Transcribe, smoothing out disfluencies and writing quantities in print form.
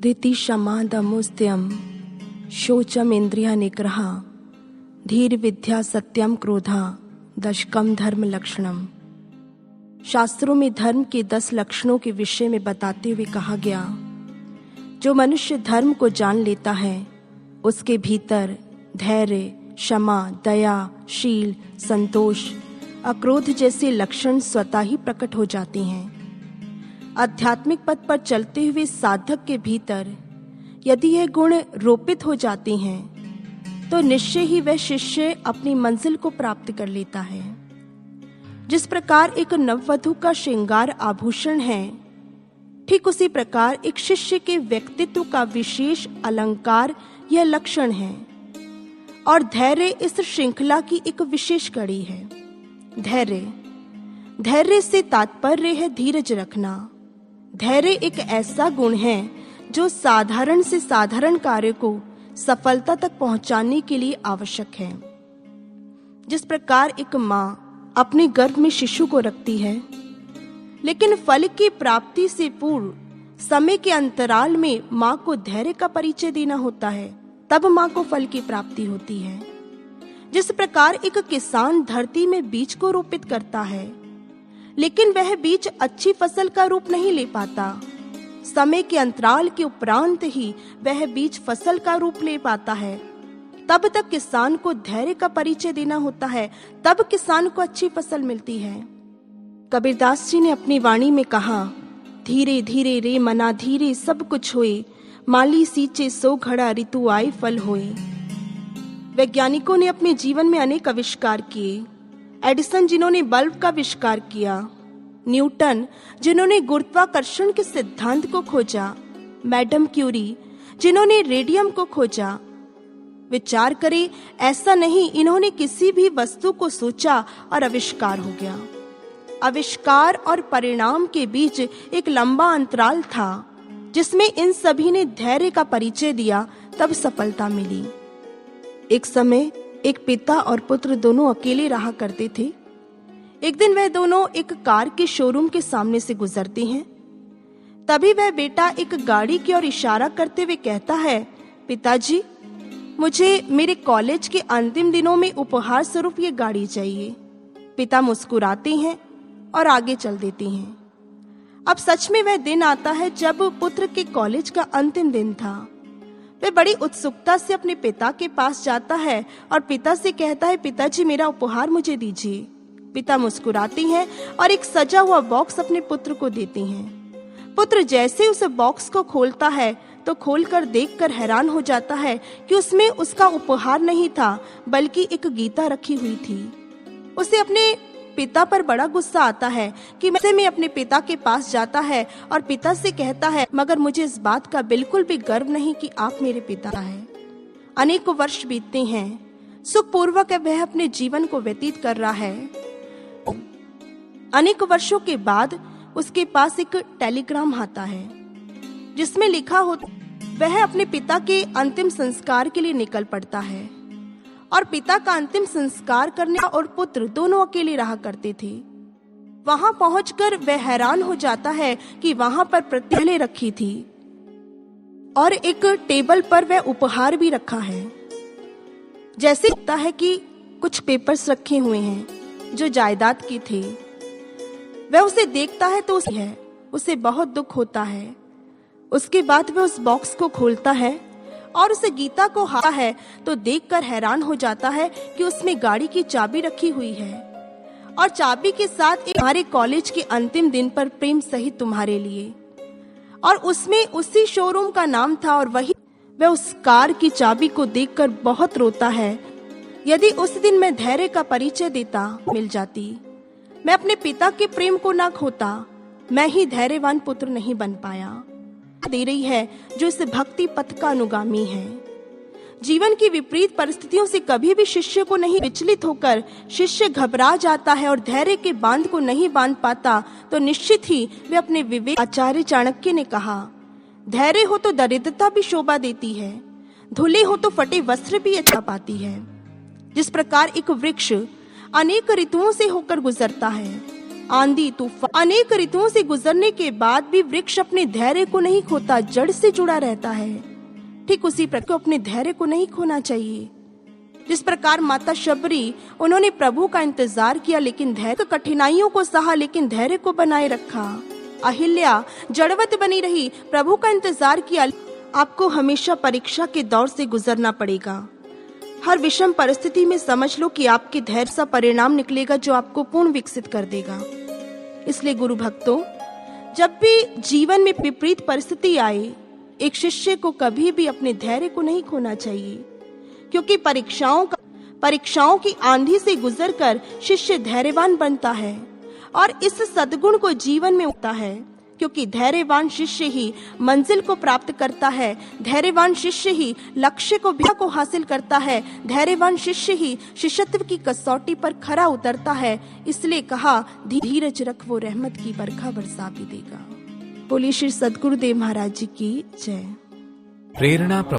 धृति क्षमा दमोस्त्यम शोचम इंद्रिया निग्रह धीर विद्या सत्यम क्रोधा दशकम धर्म लक्षणम। शास्त्रों में धर्म के 10 लक्षणों के विषय में बताते हुए कहा गया, जो मनुष्य धर्म को जान लेता है उसके भीतर धैर्य, क्षमा, दया, शील, संतोष, अक्रोध जैसे लक्षण स्वतः ही प्रकट हो जाते हैं। आध्यात्मिक पथ पर चलते हुए साधक के भीतर यदि यह गुण रोपित हो जाते हैं तो निश्चय ही वह शिष्य अपनी मंजिल को प्राप्त कर लेता है। जिस प्रकार एक नववधू का श्रृंगार आभूषण है, ठीक उसी प्रकार एक शिष्य के व्यक्तित्व का विशेष अलंकार यह लक्षण है। और धैर्य इस श्रृंखला की एक विशेष कड़ी है। धैर्य से तात्पर्य है धीरज रखना। धैर्य एक ऐसा गुण है जो साधारण से साधारण कार्य को सफलता तक पहुंचाने के लिए आवश्यक है। जिस प्रकार एक माँ अपने गर्भ में शिशु को रखती है, लेकिन फल की प्राप्ति से पूर्व समय के अंतराल में माँ को धैर्य का परिचय देना होता है, तब माँ को फल की प्राप्ति होती है। जिस प्रकार एक किसान धरती में बीज को रोपित करता है, लेकिन वह बीज अच्छी फसल का रूप नहीं ले पाता। समय के अंतराल के उपरांत ही वह बीज फसल का रूप ले पाता है। तब तक किसान को धैर्य का परिचय देना होता है, तब किसान को अच्छी फसल मिलती है। कबीरदास जी ने अपनी वाणी में कहा, धीरे धीरे रे मना धीरे सब कुछ होए, माली सींचे सो घड़ा ऋतु आए फल होए। वैज्ञानिकों ने अपने जीवन में अनेक आविष्कार किए। एडिसन जिन्होंने बल्ब का आविष्कार किया, न्यूटन जिन्होंने गुरुत्वाकर्षण के सिद्धांत को खोजा, मैडम क्यूरी जिन्होंने रेडियम को खोजा। विचार करें, ऐसा नहीं इन्होंने किसी भी वस्तु को सोचा और आविष्कार हो गया। आविष्कार और परिणाम के बीच एक लंबा अंतराल था, जिसमें इन सभी ने धैर्य का परिचय दिया, तब सफलता मिली। एक समय एक पिता और पुत्र दोनों अकेले रहा करते थे। एक दिन वह दोनों एक कार के शोरूम के सामने से गुजरते हैं। तभी वह बेटा एक गाड़ी की ओर इशारा करते हुए कहता है, पिताजी, मुझे मेरे कॉलेज के अंतिम दिनों में उपहार स्वरूप ये गाड़ी चाहिए। पिता मुस्कुराते हैं और आगे चल देते हैं। अब सच में वह दिन आता है जब पुत्र के कॉलेज का अंतिम दिन था। वह बड़ी उत्सुकता से अपने पिता के पास जाता है और पिता से कहता है, पिताजी मेरा उपहार मुझे दीजिए। पिता मुस्कुराते हैं और एक सजा हुआ बॉक्स अपने पुत्र को देते हैं। पुत्र जैसे उस बॉक्स को खोलता है तो खोलकर देखकर हैरान हो जाता है कि उसमें उसका उपहार नहीं था, बल्कि एक गीता रखी हुई थी। उसे अपने पिता पर बड़ा गुस्सा आता है कि मैं अपने पिता के पास जाता है और पिता से कहता है, मगर मुझे इस बात का बिल्कुल भी गर्व नहीं कि आप मेरे पिता हैं। अनेकों वर्ष बीतते हैं, सुखपूर्वक वह अपने जीवन को व्यतीत कर रहा है। अनेक वर्षों के बाद उसके पास एक टेलीग्राम आता है, जिसमें लिखा हो वह अपने पिता के अंतिम संस्कार के लिए निकल पड़ता है। और पिता का अंतिम संस्कार करने और पुत्र दोनों अकेले रहा करते थे। वहां पहुंचकर वह हैरान हो जाता है कि वहां पर प्रतिले रखी थी और एक टेबल पर वह उपहार भी रखा है। जैसे लगता है कि कुछ पेपर्स रखे हुए हैं जो जायदाद की थे। वह उसे देखता है तो उसे बहुत दुख होता है। उसके बाद वह उस बॉक्स को खोलता है और उसे गीता को हाथा है तो देखकर हैरान हो जाता है कि उसमें गाड़ी की चाबी रखी हुई है और चाबी के साथ एक हमारे कॉलेज के अंतिम दिन पर प्रेम सहित तुम्हारे लिए, और उसमें उसी शोरूम का नाम था। और वह उस कार की चाबी को देखकर बहुत रोता है। यदि उस दिन मैं धैर्य का परिचय देता मिल जाती, मैं अपने पिता के प्रेम को ना खोता, मैं ही धैर्यवान पुत्र नहीं बन पाया। दे रही है जो इस भक्ति पथ का अनुगामी है। जीवन की विपरीत परिस्थितियों से कभी भी शिष्य को नहीं विचलित होकर शिष्य घबरा जाता है और धैर्य के बांध को नहीं बांध पाता, तो निश्चित ही वे अपने विवेक। आचार्य चाणक्य ने कहा, धैर्य हो तो दरिद्रता भी शोभा देती है, धुले हो तो फटे वस्त्र भी अच्छा पाती है। जिस प्रकार एक वृक्ष अनेक ऋतुओं से होकर गुजरता है, आंधी तूफान अनेक ऋतुओं से गुजरने के बाद भी वृक्ष अपने धैर्य को नहीं खोता, जड़ से जुड़ा रहता है। ठीक उसी प्रकार अपने धैर्य को नहीं खोना चाहिए। जिस प्रकार माता शबरी, उन्होंने प्रभु का इंतजार किया लेकिन धैर्य, कठिनाइयों को सहा लेकिन धैर्य को बनाए रखा। अहिल्या जड़वत बनी रही, प्रभु का इंतजार किया। आपको हमेशा परीक्षा के दौर से गुजरना पड़ेगा। हर विषम परिस्थिति में समझ लो कि आपके धैर्य सा परिणाम निकलेगा जो आपको पूर्ण विकसित कर देगा। इसलिए गुरु भक्तों, जब भी जीवन में विपरीत परिस्थिति आए, एक शिष्य को कभी भी अपने धैर्य को नहीं खोना चाहिए, क्योंकि परीक्षाओं की आंधी से गुजरकर शिष्य धैर्यवान बनता है और इस सद्गुण को जीवन में उठता है। क्योंकि धैर्यवान शिष्य ही मंजिल को प्राप्त करता है, धैर्यवान शिष्य ही लक्ष्य को हासिल करता है, धैर्यवान शिष्य ही शिष्यत्व की कसौटी पर खरा उतरता है। इसलिए कहा, धीरज रख, वो रहमत की बरखा बरसा भी देगा। बोलिए श्री सद्गुरुदेव महाराज जी की जय। प्रेरणा